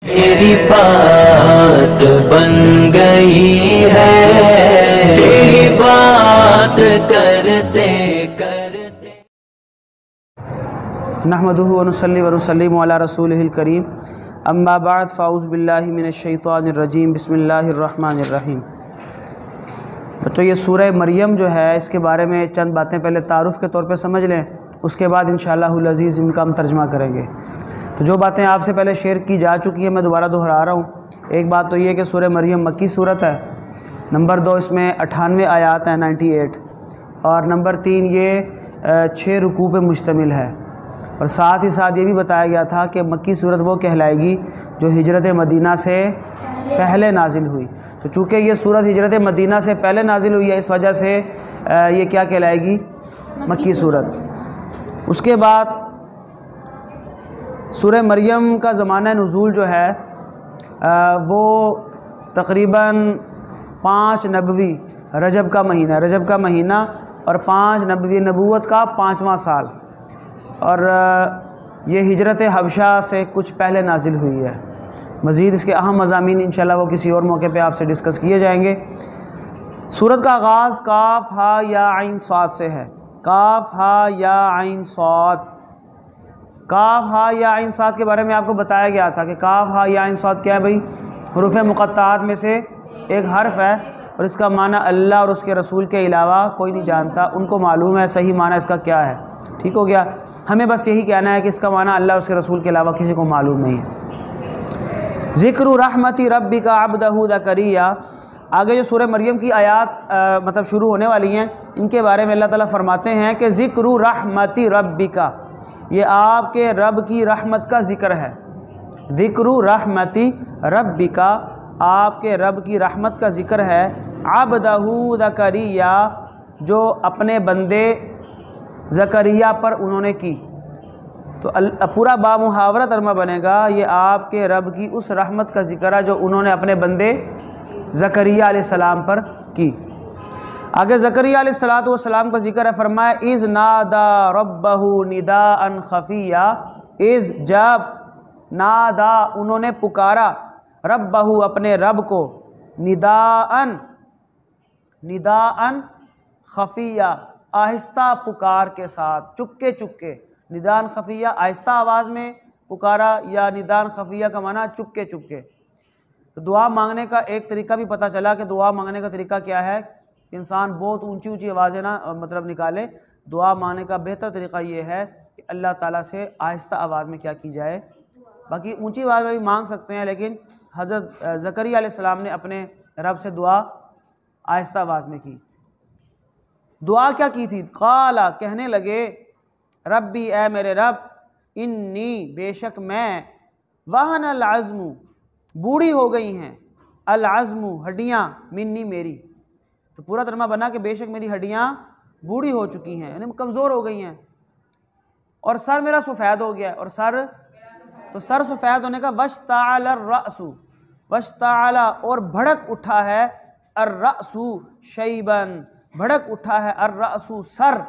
तेरी बात बन गई है, तेरी बात करते करते। नहमदुहु व नुसल्ली व नुसल्लिमु अला रसूलिहिल करीम, अम्मा बाद, फ़ाऊज़ु बिल्लाहि मिनश शैतानिर रजीम, बिस्मिल्लाहिर रहमानिर रहीम। बच्चों, ये सूरह मरियम जो है, इसके बारे में चंद बातें पहले तारुफ़ के तौर पे समझ लें, उसके बाद इंशाअल्लाहुल अज़ीज़ इनका हम तर्जमा करेंगे। तो जो बातें आपसे पहले शेयर की जा चुकी हैं, मैं दोबारा दोहरा रहा हूँ। एक बात तो ये कि सूरह मरियम मक्की सूरत है। नंबर 2, इसमें 98 आयात हैं, 98। और नंबर 3, ये 6 रुकू पे मुश्तमिल है। और साथ ही साथ ये भी बताया गया था कि मक्की सूरत वो कहलाएगी जो हिजरत मदीना से पहले नाजिल हुई। तो चूँकि ये सूरत हिजरत मदीना से पहले नाजिल हुई है, इस वजह से ये क्या कहलाएगी, मक्की सूरत। उसके बाद सूरह मरियम का ज़माना नुज़ूल जो है वो तकरीबन 5 नबवी रजब का महीना और 5 नबवी नबूवत का 5वां साल। और ये हिजरत हबशा से कुछ पहले नाजिल हुई है। मज़ीद इसके अहम मज़ामीन इंशाअल्लाह वो किसी और मौके पे आपसे डिस्कस किए जाएंगे। सूरत का आगाज़ काफ हा या आइन साद से है। काफ हा या आइन साद। काफ हा या आइन साद के बारे में आपको बताया गया था कि काफ हा या आइन साद क्या है भाई, हुरूफ़ मुक़त्ताआत में से एक हर्फ है और इसका माना अल्लाह और उसके रसूल के अलावा कोई नहीं जानता। उनको मालूम है सही माना इसका क्या है। ठीक हो गया। हमें बस यही कहना है कि इसका माना अल्लाह उसके रसूल के अलावा किसी को मालूम नहीं है। ज़िक्र रहमति रब्बिका अब्दहु ज़करिया। आगे जो सूरह मरियम की आयात मतलब शुरू होने वाली हैं, इनके बारे में अल्लाह ताला फरमाते हैं कि ज़िक्र रहमति रब्बिका, ये आपके रब की रहमत का ज़िक्र है। ज़िक्र रहमति रब्बिका, आपके रब की रहमत का ज़िक्र है। अब्दहु ज़करिया, जो अपने बंदे ज़करिया पर उन्होंने की। तो पूरा बामुहावरा तर्जमा बनेगा, ये आपके रब की उस रहमत का ज़िक्र है जो उन्होंने अपने बंदे ज़करिया अलैहिस्सलाम पर की। आगे ज़करिया अलैहिस्सलाम का ज़िक्र है। फरमाया इज़ नादा रब्बहु निदाअन खफ़िया, इज़ जब नादा उन्होंने पुकारा, रब्बहु अपने रब को, निदाअन खफ़िया आहिस्ता पुकार के साथ, चुपके चुपके। निदान खफ़िया आहिस्ता आवाज़ में पुकारा, या निदान खफ़िया का माना चुपके चुपके। तो दुआ मांगने का एक तरीका भी पता चला कि दुआ मांगने का तरीका क्या है। इंसान बहुत ऊंची ऊंची आवाज़ें ना मतलब निकाले। दुआ मांगने का बेहतर तरीका ये है कि अल्लाह ताला से आहिस्ता आवाज़ में क्या की जाए। बाकी ऊंची आवाज़ में भी मांग सकते हैं, लेकिन हज़रत ज़करिया अलैहिस्सलाम ने अपने रब से दुआ आहिस्ता आवाज़ में की। दुआ क्या की थी, क़ाला कहने लगे, रब्बी ए मेरे रब, इन्नी बेशक मैं, वहन अल अज़्मु बूढ़ी हो गई हैं, अल अज़्मु हड्डियाँ, मिन्नी मेरी। तो पूरा तर्जमा बना कि बेशक मेरी हड्डियाँ बूढ़ी हो चुकी हैं, यानी कमज़ोर हो गई हैं, और सर मेरा सफ़ेद हो गया। और सर सफ़ेद होने का वश्ताअल अर्रअसु, वश्ताअला और भड़क उठा है, अर्रअसु शैबन भड़क उठा है, अर्रअसु सर,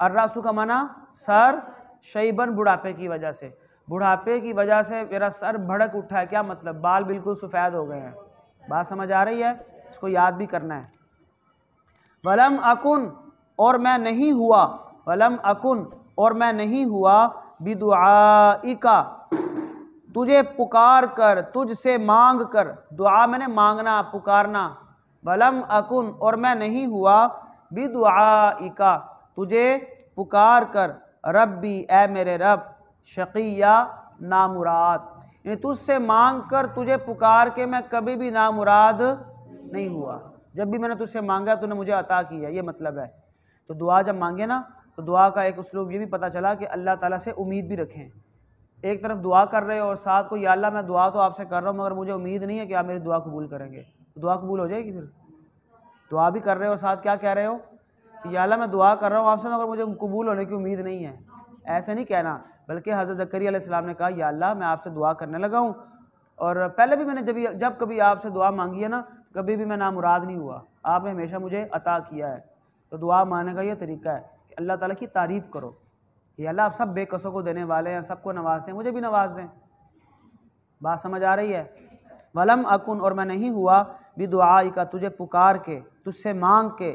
अर्रअसु का माना सर, शैबन बुढ़ापे की वजह से, बुढ़ापे की वजह से मेरा सर भड़क उठा है। क्या मतलब, बाल बिल्कुल सफ़ेद हो गए हैं। बात समझ आ रही है, इसको याद भी करना है। वलम अकुन और मैं नहीं हुआ, वलम अकुन और मैं नहीं हुआ, बिदुआइका तुझे पुकार कर, तुझसे मांग कर। दुआ मैंने मांगना पुकारना। वलम अकुन और मैं नहीं हुआ, बिदुआइका तुझे पुकार कर, रब्बी ए मेरे रब, शक़िया नामुराद, यानी तुझसे मांग कर, तुझे पुकार के मैं कभी भी नामुराद नहीं हुआ। जब भी मैंने तुझसे मांगा तूने मुझे अता किया, ये मतलब है। तो दुआ जब मांगे ना, तो दुआ का एक उसलूब ये भी पता चला कि अल्लाह ताला से उम्मीद भी रखें। एक तरफ दुआ कर रहे हो और साथ को, या अल्लाह मैं दुआ तो आपसे कर रहा हूँ मगर मुझे उम्मीद नहीं है कि आप मेरी दुआ कबूल करेंगे, तो दुआ कबूल हो जाएगी। फिर दुआ भी कर रहे हो, साथ क्या कह रहे हो, या अल्लाह मैं दुआ कर रहा हूँ आपसे मगर मुझे कबूल होने की उम्मीद नहीं है। ऐसे नहीं कहना, बल्कि हज़रत ज़करिया अलैहिस्सलाम ने कहा, या अल्लाह मैं आपसे दुआ करने लगा हूँ, और पहले भी मैंने जब कभी आपसे दुआ मांगी है ना, कभी भी मैं नामुराद नहीं हुआ, आपने हमेशा मुझे अता किया है। तो दुआ मांगने का ये तरीका है कि अल्लाह ताला की तारीफ़ करो कि अल्लाह आप सब बेकसों को देने वाले हैं, सबको नवाज दें, मुझे भी नवाज दें। बात समझ आ रही है? वलम अकुन, और मैं नहीं हुआ बिदुआई का, तुझे पुकार के, तुझसे मांग के,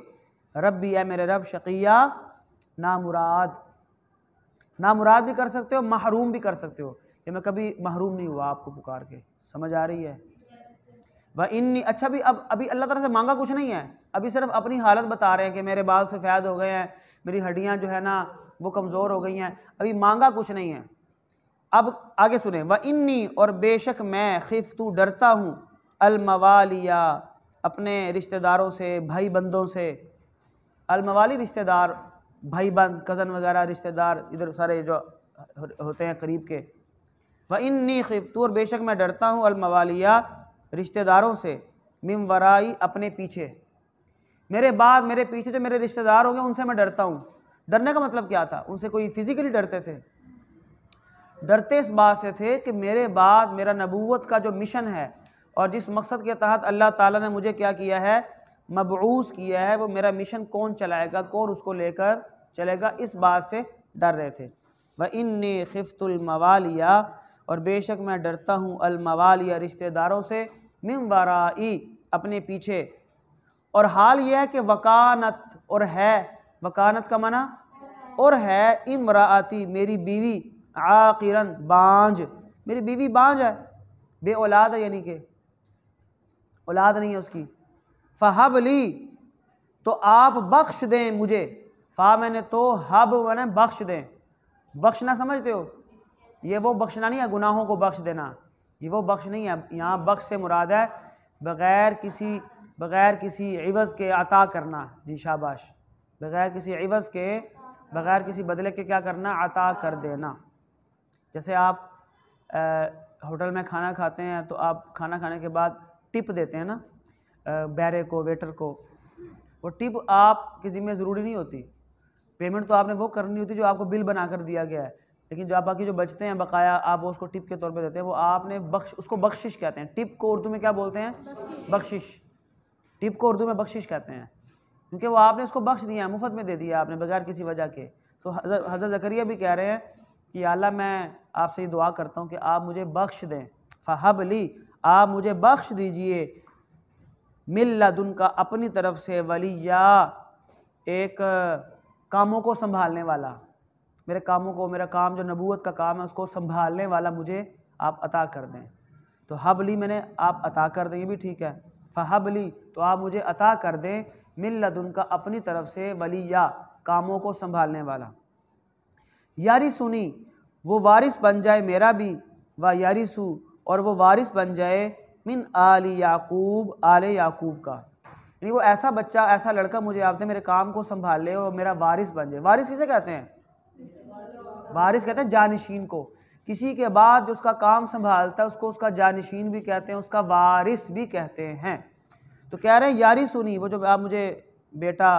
रब्बी ए मेरे रब, शकिया नामुराद। नामुराद भी कर सकते हो, महरूम भी कर सकते हो, कि मैं कभी महरूम नहीं हुआ आपको पुकार के। समझ आ रही है? वह इन्नी, अच्छा भी अब अभी अल्लाह ताला से मांगा कुछ नहीं है, अभी सिर्फ अपनी हालत बता रहे हैं कि मेरे बाल सफ़ेद हो गए हैं, मेरी हड्डियां जो है ना वो कमज़ोर हो गई हैं, अभी मांगा कुछ नहीं है। अब आगे सुने, व इन्नी, और बेशक मैं, खिफ्तु डरता हूँ, अलमवालिया, अपने रिश्तेदारों से, भाई बंदों से। अलमवाली रिश्तेदार, भाई बंद, कज़न वगैरह रिश्तेदार, इधर सारे जो होते हैं करीब के। व इन्नी खिफ्तु, और बेशक मैं डरता हूँ, अलमवालिया, रिश्तेदारों से, मिम वराई, अपने पीछे, मेरे बाद मेरे पीछे जो मेरे रिश्तेदार होंगे उनसे मैं डरता हूँ। डरने का मतलब क्या था? उनसे कोई फिजिकली डरते थे? डरते इस बात से थे कि मेरे बाद मेरा नबूवत का जो मिशन है और जिस मकसद के तहत अल्लाह ताला ने मुझे क्या किया है, मबऊस किया है, वो मेरा मिशन कौन चलाएगा, कौन उसको लेकर चलेगा, इस बात से डर रहे थे। व इन्नी खिफ्तुल मवालिया, और बेशक मैं डरता हूँ, अलमवालिया, रिश्तेदारों से, मिन वराई, अपने पीछे। और हाल यह है कि वकानत, और है, वकानत का माना और है, इमराती, मेरी बीवी, आकिरन, बांझ, मेरी बीवी बांझ है, बे औलाद है, यानी कि औलाद नहीं है उसकी। फ़हबली, तो आप बख्श दें मुझे, फ़ा मैंने तो, हब मैंने बख्श दें, बख्शना समझते हो? ये वो बख्शना नहीं है गुनाहों को बख्श देना, ये वो बख्श नहीं है। यहाँ बख्श से मुराद है बग़ैर किसी इवज़ के अता करना। जी शाबाश, बग़ैर किसी इवज़ के, बग़ैर किसी बदले के क्या करना, अता कर देना। जैसे आप होटल में खाना खाते हैं तो आप खाना खाने के बाद टिप देते हैं ना बैरे को, वेटर को, वो टिप आपकी ज़िम्मे ज़रूरी नहीं होती, पेमेंट तो आपने वो करनी होती जो आपको बिल बना कर दिया गया है, लेकिन जो आप बाकी जो बचते हैं बकाया, आप उसको टिप के तौर पे देते हैं, वो आपने उसको बख्शिश कहते हैं। टिप को उर्दू में क्या बोलते हैं? बख्शिश। टिप को उर्दू में बख्शिश कहते हैं, क्योंकि वो आपने उसको बख्श दिया, मुफ्त में दे दिया आपने, बगैर किसी वजह के। तो हज़रत ज़करिया भी कह रहे हैं कि अल्लाह, मैं आपसे ये दुआ करता हूँ कि आप मुझे बख्श दें, फ़हबली, आप मुझे बख्श दीजिए, मिन लदुनका, अपनी तरफ से, वलिया, एक कामों को संभालने वाला, मेरे कामों को, मेरा काम जो नबूवत का काम है उसको संभालने वाला मुझे आप अता कर दें। तो हबली मैंने आप अता कर दें, ये भी ठीक है। फ़हबली, तो आप मुझे अता कर दें, मिन लदुनका, अपनी तरफ से, वलिया, कामों को संभालने वाला। यारी सुनी, वो वारिस बन जाए मेरा भी, व यारिसु, और वो वारिस बन जाए, मिन आली याकूब, आले याकूब का, यानी वो ऐसा बच्चा, ऐसा लड़का मुझे आप दे, मेरे काम को संभाल ले और मेरा वारिस बन जाए। वारिस किसे कहते हैं? वारिस कहते हैं जानिशीन को, किसी के बाद जो उसका काम संभालता है उसको उसका जानिशीन भी कहते हैं, उसका वारिस भी कहते हैं। तो कह रहे हैं यारी सुनी, वो जो आप मुझे बेटा,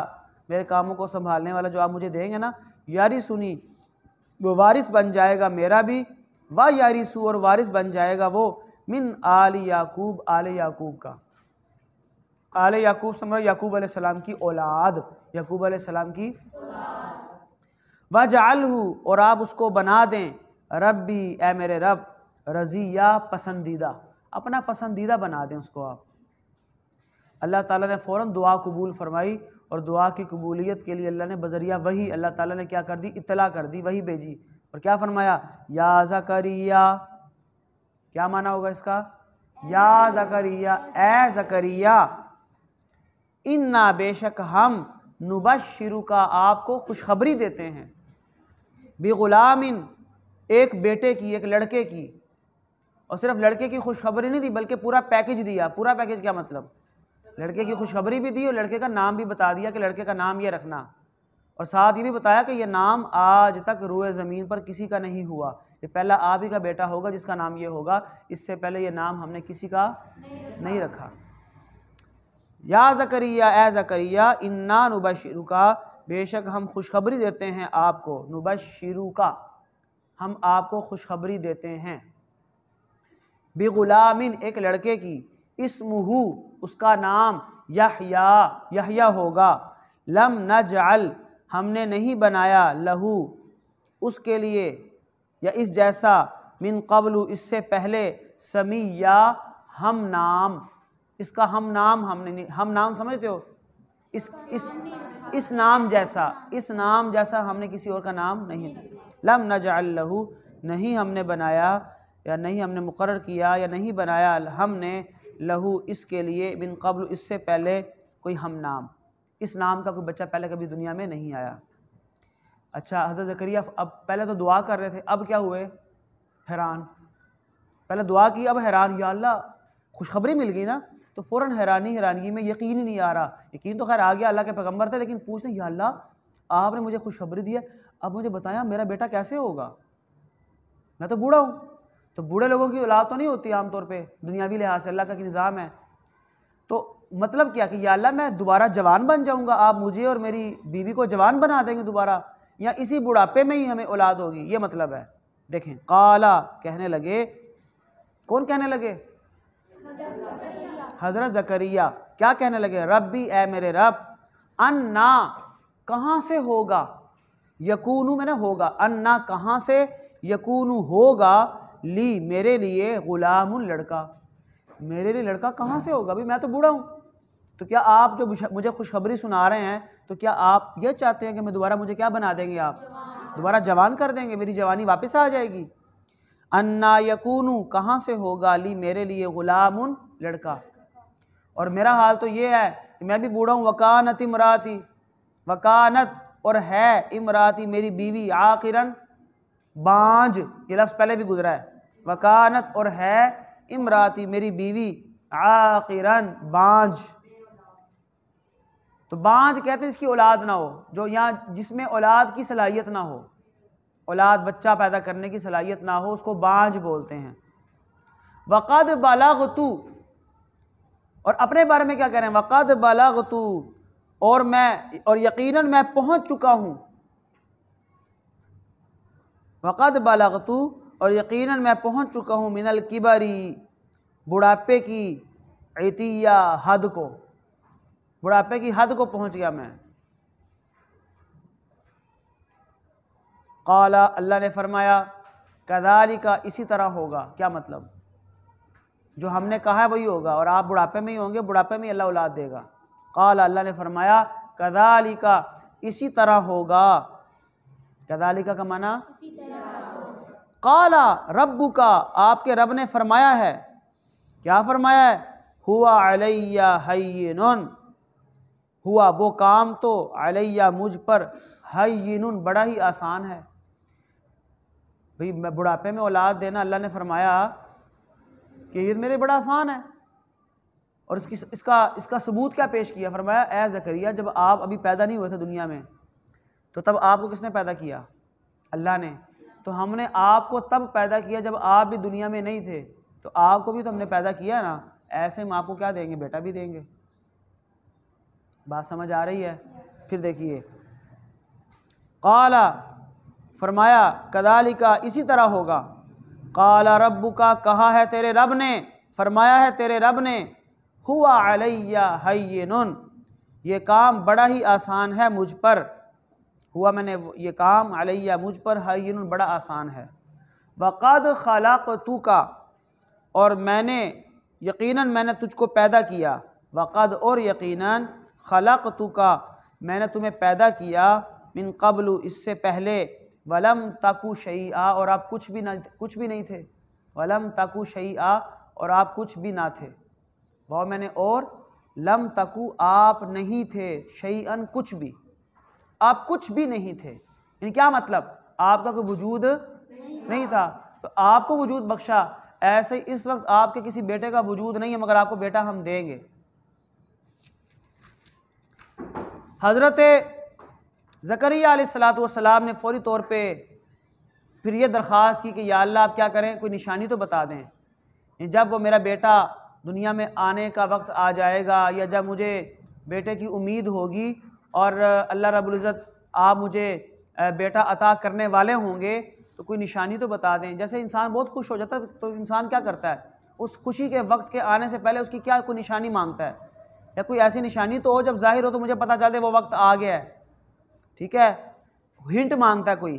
मेरे कामों को संभालने वाला जो आप मुझे देंगे ना, यारी सुनी, वो वारिस बन जाएगा मेरा भी, व यारिसु, और वारिस बन जाएगा वो, मिन आली याकूब, आले याकूब का। आले याकूब समझ, याकूब अलैहिस्सलाम की औलाद, याकूब अलैहिस्सलाम की वजअलहु, और आप उसको बना दें, रब्बी, ए मेरे रब, रज़िया, पसंदीदा, अपना पसंदीदा बना दें उसको आप। अल्लाह ताला ने फ़ौरन दुआ कबूल फरमाई, और दुआ की कबूलियत के लिए अल्लाह ने बज़रिया वही, अल्लाह ताला ने क्या कर दी, इत्तला कर दी, वही भेजी, और क्या फरमाया, या ज़करिया, क्या माना होगा इसका, या ज़करिया, ए ज़करिया, इन्ना, बेशक हम, नुबश्शिरु का, आपको खुशखबरी देते हैं, बिग़ुलामिन, एक बेटे की, एक लड़के की। और सिर्फ लड़के की खुशखबरी नहीं दी बल्कि पूरा पैकेज दिया। पूरा पैकेज क्या मतलब, लड़के की खुशखबरी भी दी और लड़के का नाम भी बता दिया कि लड़के का नाम ये रखना, और साथ ये भी बताया कि ये नाम आज तक रूए ज़मीन पर किसी का नहीं हुआ, ये पहला आप ही का बेटा होगा जिसका नाम ये होगा, इससे पहले ये नाम हमने किसी का नहीं रखा। या ज़करिया, ए ज़करिया, इन्ना नुबश्शिरुका, बेशक हम खुशखबरी देते हैं आपको, नुबश्शिरुका, हम आपको खुशखबरी देते हैं, बिग़ुलामिन, एक लड़के की, इस्मुहु, उसका नाम, यहया, यहया होगा, लम नजअल, हमने नहीं बनाया, लहू, उसके लिए, या इस जैसा, मिन क़ब्लु, इससे पहले, समिया हम नाम, इसका हम नाम हमने, हम नाम समझते हो, इस नाम जैसा हमने किसी और का नाम नहीं, लम नजअल लहू, नहीं हमने बनाया या नहीं हमने मुकर्रर किया या नहीं बनाया हमने लहू इसके लिए बिन क़ब्ल इससे पहले कोई हम नाम, इस नाम का कोई बच्चा पहले कभी दुनिया में नहीं आया। अच्छा हज़रत ज़करिया अब पहले तो दुआ कर रहे थे, अब क्या हुए, हैरान। पहले दुआ की, अब हैरान, या अल्लाह खुशखबरी मिल गई ना, तो फ़ौरन हैरानगी में यकीन ही नहीं आ रहा। यकीन तो खैर आ गया, अल्लाह के पैगंबर थे, लेकिन पूछते या अल्लाह आपने मुझे खुशखबरी दी है, अब मुझे बताया मेरा बेटा कैसे होगा, मैं तो बूढ़ा हूँ। तो बूढ़े लोगों की औलाद तो नहीं होती आमतौर पे, दुनियावी लिहाज से अल्लाह का निज़ाम है। तो मतलब क्या कि या अल्लाह मैं दोबारा जवान बन जाऊँगा, आप मुझे और मेरी बीवी को जवान बना देंगे दोबारा, या इसी बुढ़ापे में ही हमें औलाद होगी, ये मतलब है। देखें, काला कहने लगे, कौन कहने लगे, हज़रत ज़करिया क्या कहने लगे, रब्बी ए मेरे रब, अन्ना कहाँ से होगा, यकूनू मैंने होगा, अन्ना कहाँ से, यकूनू होगा, ली मेरे लिए, गुलामुन लड़का, मेरे लिए लड़का कहाँ से होगा, भाई मैं तो बूढ़ा हूँ। तो क्या आप जो मुझे खुशखबरी सुना रहे हैं, तो क्या आप ये चाहते हैं कि मैं दोबारा, मुझे क्या बना देंगे आप, दोबारा जवान कर देंगे, मेरी जवानी वापस आ जाएगी। अन्ना यकूनू कहाँ से होगा, ली मेरे लिए, गुलामुन लड़का, और मेरा हाल तो ये है कि मैं भी बूढ़ा हूँ। वकानत इमराती, वकानत और है, इमराती मेरी बीवी, आखिरन बांझ, ये लफ्ज़ पहले भी गुजरा है, वकानत और है, इमराती मेरी बीवी, आखिरन बांझ। तो बांझ कहते हैं इसकी औलाद ना हो, जो यहाँ जिसमें औलाद की सलाहियत ना हो, औलाद बच्चा पैदा करने की सलाहियत ना हो, उसको बांझ बोलते हैं। वक़द बलगतु, और अपने बारे में क्या कह रहे हैं, वक़द बलगतु, और मैं, और यकीनन मैं पहुंच चुका हूं, वक़द बलगतु, और यकीनन मैं पहुंच चुका हूं, मिनल किबरी, बुढ़ापे की, इतिया हद को, बुढ़ापे की हद को पहुंच गया मैं। क़ाला अल्लाह ने फरमाया, कज़ालिका इसी तरह होगा, क्या मतलब, जो हमने कहा है वही होगा, और आप बुढ़ापे में ही होंगे, बुढ़ापे में ही अल्लाह औलाद देगा। क़ाला अल्लाह ने फरमाया, कज़ालिका इसी तरह होगा, कज़ालिका का माना, क़ाला रब्बुका आपके रब ने फरमाया है, क्या फरमाया है, हुआ अलैया हय्यिनुन, हुआ वो काम तो, अलैया मुझ पर, हय्यिनुन बड़ा ही आसान है। भाई मैं बुढ़ापे में औलाद देना, अल्लाह ने फरमाया कि ये मेरे बड़ा आसान है, और इसका सबूत क्या पेश किया, फरमाया ए ज़करिया जब आप अभी पैदा नहीं हुए थे दुनिया में, तो तब आपको किसने पैदा किया, अल्लाह ने। तो हमने आपको तब पैदा किया जब आप भी दुनिया में नहीं थे, तो आपको भी तो हमने पैदा किया ना, ऐसे हम आपको क्या देंगे, बेटा भी देंगे। बात समझ आ रही है। फिर देखिए, क़ाला फरमाया, कज़ालिका इसी तरह होगा, क़ाला रब्बुका कहा है तेरे रब ने, फरमाया है तेरे रब ने, हुआ अलैया हय्यिनुन ये काम बड़ा ही आसान है मुझ पर, हुआ मैंने ये काम अलैया मुझ पर, हय्यिनुन बड़ा आसान है। वक़द खलक़तुका और मैंने, यकीनन मैंने तुझको पैदा किया, वक़द और यकीनन, खलक़तुका मैंने तुम्हें पैदा किया, मिन क़ब्लु इससे पहले, वलम तकु शैआ और आप कुछ भी नहीं थे, वलम तकु शैआ और आप कुछ भी ना थे, वह मैंने, और लम तकु आप नहीं थे, शैअन कुछ भी, आप कुछ भी नहीं थे। यानी क्या मतलब, आपका कोई वजूद नहीं था, तो आपको वजूद बख्शा। ऐसे इस वक्त आपके किसी बेटे का वजूद नहीं है, मगर आपको बेटा हम देंगे। हज़रत ज़करिया अलैहिस्सलातु वस्सलाम ने फौरी तौर पे फिर ये दरख्वास्त की कि या अल्लाह आप क्या करें, कोई निशानी तो बता दें, जब वो मेरा बेटा दुनिया में आने का वक्त आ जाएगा, या जब मुझे बेटे की उम्मीद होगी और अल्लाह रब्बुल इज़्ज़त आप मुझे बेटा अता करने वाले होंगे, तो कोई निशानी तो बता दें। जैसे इंसान बहुत खुश हो जाता है, तो इंसान क्या करता है, उस खुशी के वक्त के आने से पहले उसकी क्या कोई निशानी मांगता है, या कोई ऐसी निशानी तो हो जब जाहिर हो तो मुझे पता चले वो वक्त आ गया है, ठीक है, हिंट मांगता है कोई,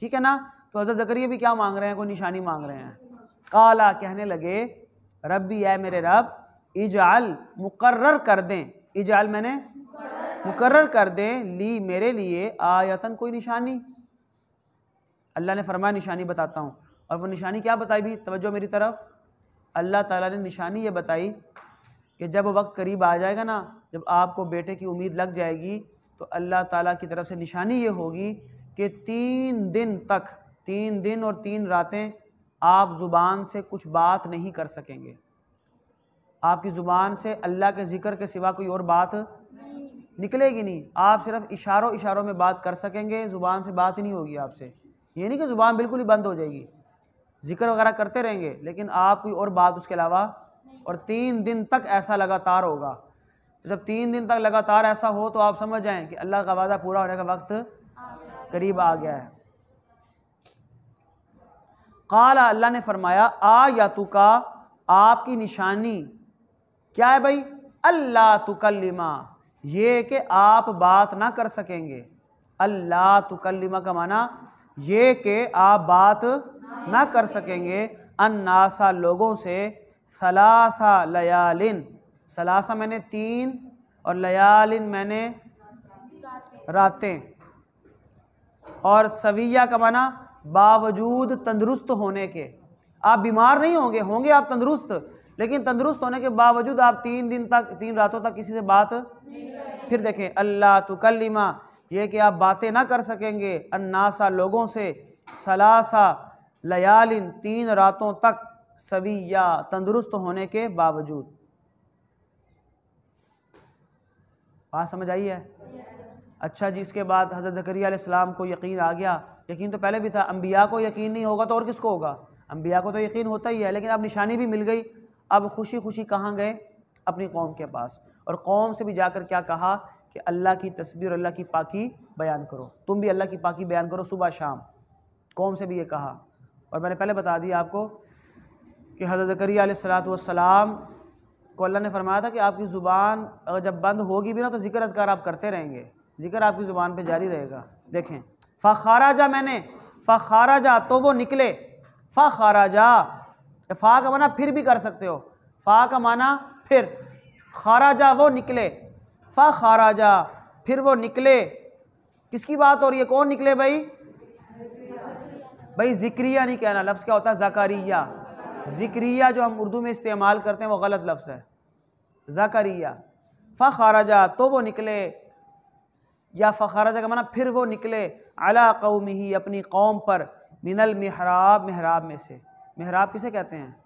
ठीक है ना। तो हज़रत ज़करिया भी क्या मांग रहे हैं, कोई निशानी मांग रहे हैं। काला कहने लगे रब्बी ऐ मेरे रब इजाल मुकर्रर कर दें, इजाल मैंने मुकर्रर कर दें ली मेरे लिए आयतन कोई निशानी। अल्लाह ने फरमाया निशानी बताता हूँ। और वो निशानी क्या बताई भी, तवज्जो मेरी तरफ। अल्लाह ताला ने निशानी ये बताई कि जब वक्त करीब आ जाएगा ना, जब आपको बेटे की उम्मीद लग जाएगी, तो अल्लाह ताला की तरफ से निशानी ये होगी कि 3 दिन तक, 3 दिन और 3 रातें आप ज़ुबान से कुछ बात नहीं कर सकेंगे। आपकी ज़ुबान से अल्लाह के ज़िक्र के सिवा कोई और बात निकलेगी नहीं। आप सिर्फ इशारों इशारों में बात कर सकेंगे, ज़ुबान से बात ही नहीं होगी आपसे। ये नहीं कि ज़ुबान बिल्कुल ही बंद हो जाएगी, ज़िक्र वगैरह करते रहेंगे लेकिन आप कोई और बात उसके अलावा। और 3 दिन तक ऐसा लगातार होगा। तो जब 3 दिन तक लगातार ऐसा हो तो आप समझ जाएं कि अल्लाह का वादा पूरा होने का वक्त करीब आ गया है। काला अल्लाह ने फरमाया आ या तुका आपकी निशानी क्या है भाई, अल्लाह तुकल्लिमा ये कि आप बात ना कर सकेंगे। अल्लाह तुकल्लिमा का माना ये कि आप बात ना कर सकेंगे अन्नासा लोगों से सलासा लयालिन, सलासा मैंने 3 और लयालिन मैंने रातें, और सविया का माना बावजूद तंदुरुस्त होने के। आप बीमार नहीं होंगे, होंगे आप तंदुरुस्त, लेकिन तंदुरुस्त होने के बावजूद आप 3 दिन तक, 3 रातों तक किसी से बात। फिर देखें अल्लाह तुकल्लिमा ये कि आप बातें ना कर सकेंगे अन्नासा लोगों से सलासा लयालिन 3 रातों तक सविया तंदुरुस्त होने के बावजूद। बात समझ आई है? अच्छा जी, इसके बाद हज़रत ज़करिया अलैहिस्सलाम को यकीन आ गया। यकीन तो पहले भी था, अम्बिया को यकीन नहीं होगा तो और किसको होगा? अम्बिया को तो यकीन होता ही है, लेकिन अब निशानी भी मिल गई। अब खुशी खुशी कहाँ गए? अपनी कौम के पास। और कौम से भी जाकर क्या कहा कि अल्लाह की तस्बीह और अल्लाह की पाकी बयान करो, तुम भी अल्लाह की पाकी बयान करो सुबह शाम। कौम से भी ये कहा। और मैंने पहले बता दिया आपको कि हज़रत ज़करिया अलैहिस्सलाम को अल्लाह ने फरमाया था कि आपकी ज़ुबान अगर जब बंद होगी भी ना तो ज़िक्र अज़कार आप करते रहेंगे, ज़िक्र आपकी ज़ुबान पे जारी रहेगा। देखें फ़खाराजा मैंने फ़खाराजा तो वो निकले, फ़खाराजा फ़ा का माना फिर भी कर सकते हो, फ़ा का माना फिर, खाराजा वो निकले, फ़खाराजा फिर वो निकले। किसकी बात हो रही है? कौन निकले भाई? भाई ज़िक्रिया नहीं कहना, लफ्ज़ क्या होता है? ज़करिया। ज़िक्रिया जो हम उर्दू में इस्तेमाल करते हैं वो गलत लफ्ज़ है, ज़करिया। फ़खाराजा तो वो निकले, या फ़खाराजा का माना फिर वो निकले, अला कौमिही अपनी कौम पर, मिनल मिहराब मिहराब में से। मिहराब किसे कहते हैं?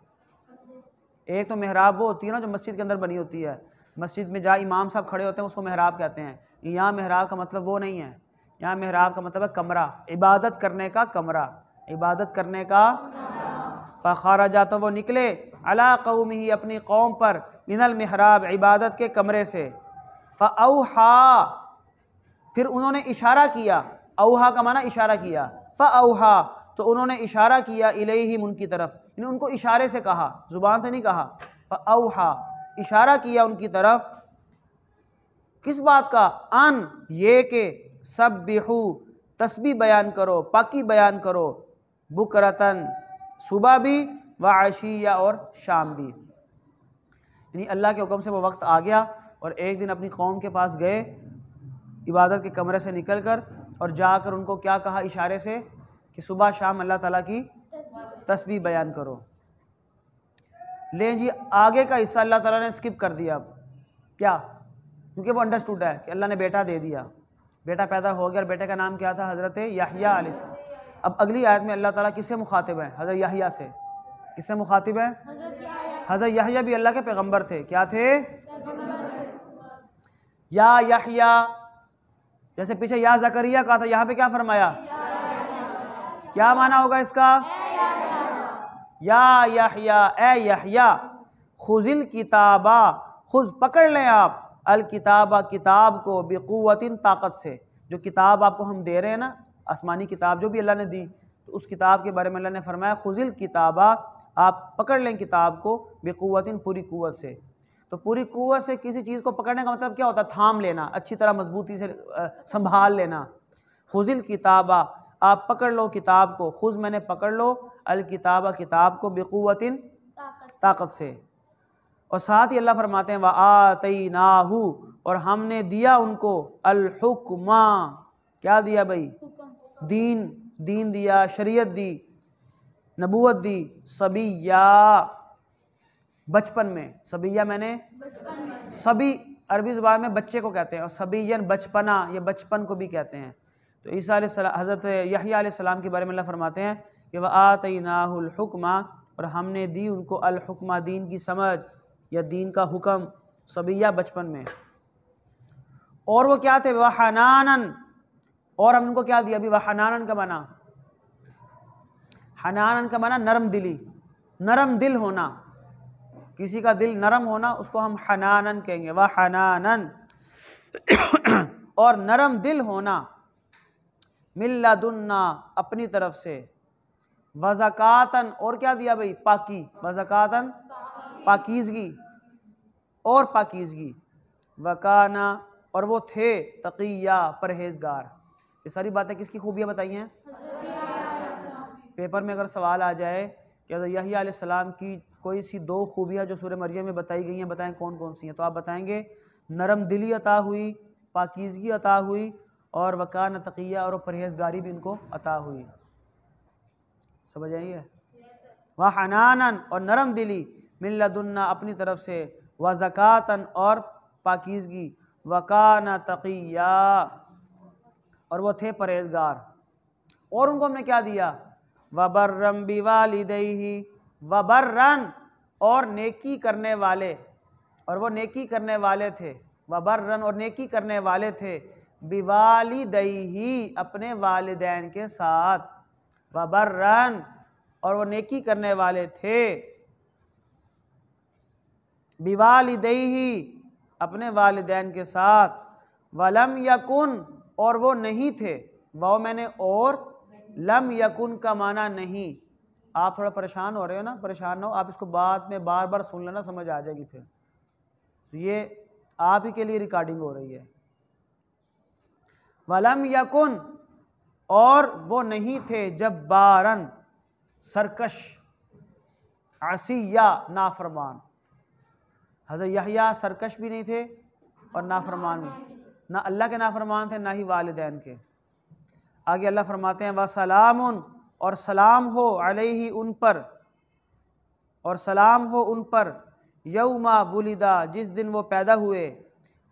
एक तो मिहराब वो होती है ना जो मस्जिद के अंदर बनी होती है, मस्जिद में जहाँ इमाम साहब खड़े होते हैं उसको मिहराब कहते हैं। यहाँ मिहराब का मतलब वो नहीं है, यहाँ मिहराब का मतलब है कमरा, इबादत करने का कमरा, इबादत करने का। फ़खाराजा तो वो निकले, अला कौमिही अपनी कौम पर, मिनल मिहराब इबादत के कमरे से। फ़औहा फिर उन्होंने इशारा किया, औहा का माना इशारा किया, फ़औहा तो उन्होंने इशारा किया, इलैहिम उनकी तरफ, इन्होंने उनको इशारे से कहा, ज़ुबान से नहीं कहा। फ़औहा इशारा किया उनकी तरफ, किस बात का? अन ये के सब्बिहू तस्बीह बयान करो, पाकी बयान करो, बुकरतन सुबह भी, व आशिया और शाम भी। यानी अल्लाह के हुक्म से वो वक्त आ गया और एक दिन अपनी कौम के पास गए इबादत के कमरे से निकलकर, और जाकर उनको क्या कहा इशारे से कि सुबह शाम अल्लाह ताला की तस्बीह बयान करो। लें जी आगे का हिस्सा अल्लाह ताला ने स्किप कर दिया। अब क्या? क्योंकि वो अंडरस्टूड है कि अल्लाह ने बेटा दे दिया, बेटा पैदा हो गया, और बेटे का नाम क्या था? हज़रत याह्या अलैहिस्सलाम। अब अगली आयत में अल्लाह ताला किससे मुखातिब है? हज़रत याह्या से। किससे मुखातिब है? हज़रत याह्या भी अल्लाह के पैगंबर थे। क्या थे? या याह्या, जैसे पीछे या ज़करिया कहा था, यहाँ पे क्या फरमाया? क्या माना होगा इसका? या याह्या ए याह्या, खुज़िल किताबा खुज़ पकड़ लें आप, अल किताबा किताब को, बिक़ुव्वतिन ताकत से। जो किताब आपको हम दे रहे हैं ना, आसमानी किताब जो भी अल्लाह ने दी, तो उस किताब के बारे में अल्लाह ने फरमाया खुज़िल किताबा आप पकड़ लें किताब को, बिक़ुव्वतिन पूरी कुव्वत से। तो पूरी कुव्वत से किसी चीज़ को पकड़ने का मतलब क्या होता है? थाम लेना, अच्छी तरह मजबूती से संभाल लेना। खुज़िल किताबा आप पकड़ लो किताब को, खुज़ मैंने पकड़ लो, अल किताब किताब को बिक़ुव्वतिन ताकत से। और साथ ही अल्लाह फरमाते हैं व आतैनाहु और हमने दिया उनको अल हुक्मा, क्या दिया भाई? दीन दिया, शरीयत दी, नबूवत दी, सबिया बचपन में। सबिया मैंने सभी अरबी ज़ुबान में बच्चे को कहते हैं, और सबियन बचपना, ये बचपन को भी कहते हैं। तो ईसा हज़रत यहया अलैहिस्सलाम के बारे में अल्लाह फरमाते हैं कि व आतैनाहुल हुक्मा और हमने दी उनको अल हुक्मा, दीन की समझ या दीन का हुक्म, सबिया बचपन में। और वो क्या थे? वह हनानन, और हम उनको क्या दिया? अभी वह हनानन का माना, हनानन का माना नरम दिली, नरम दिल होना, किसी का दिल नरम होना उसको हम हनानन कहेंगे। वह हनानन और नरम दिल होना, मिल्लदुन्ना अपनी तरफ से, वज़कातन और क्या दिया भाई? पाकी, वज़कातन पाकीज़गी और पाकीज़गी, वकाना और वो थे तक़िया परहेज़गार। ये सारी बातें किसकी खूबियाँ बताई हैं? पेपर में अगर सवाल आ जाए कि यहया अलैहिस्सलाम की कोई सी 2 खूबियाँ जो सूरह मरियम में बताई गई हैं, बताएं कौन कौन सी हैं, तो आप बताएंगे नरम दिली अता हुई, पाकीज़गी अता हुई, और वकान तक़िया और परहेज़गारी भी इनको अता हुई। समझ आइए? वह हनानन और नरम दिली, मिल्लदुन्ना अपनी तरफ से, व ज़कातन और पाकीज़गी, वकान तक़िया और वो थे परहेज़गार। और उनको हमने क्या दिया? वबर्रम बिवालिदैहि, वबर्रन और नेकी करने वाले, और वो नेकी करने वाले थे, वबर्रन और नेकी करने वाले थे, बिवालिदैहि अपने वालिदैन के साथ, वबर्रन और वो नेकी करने वाले थे, बिवालिदैहि अपने वालिदैन के साथ, वलम यकुन और वो नहीं थे, वाव मैंने और, लम यकुन का माना नहीं। आप थोड़ा परेशान हो रहे हो ना, परेशान ना हो, आप इसको बाद में बार बार सुन लेना, समझ आ जाएगी फिर। तो ये आप ही के लिए रिकॉर्डिंग हो रही है। वलम यकुन और वो नहीं थे, जब्बारन सरकश, असिया नाफरमान। हज़रत यहया सरकश भी नहीं थे और नाफरमान भी, ना अल्लाह के नाफरमान थे ना ही वालिदैन के। आगे अल्लाह फरमाते हैं वसलामुन और सलाम हो अलैहि उन पर, और सलाम हो उन पर, यौमा वुलिदा जिस दिन वो पैदा हुए,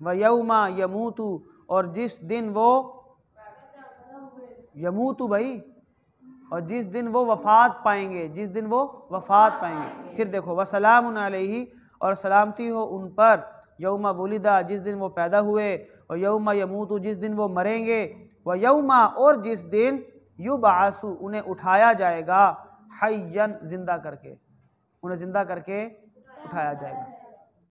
व यौमा यमूतु और जिस दिन वो यमूतु भाई, और जिस दिन वो वफ़ात पाएंगे, जिस दिन वो वफ़ात पाएंगे। फिर देखो वसलामुन अलैहि और सलामती हो उन पर, यौमा वुलिदा जिस दिन वो पैदा हुए, और यौमा यमूतु जिस दिन वो मरेंगे, व यौमा और जिस दिन युबअसु उन्हें उठाया जाएगा, हय्यन जिंदा करके, उन्हें जिंदा करके उठाया जाएगा।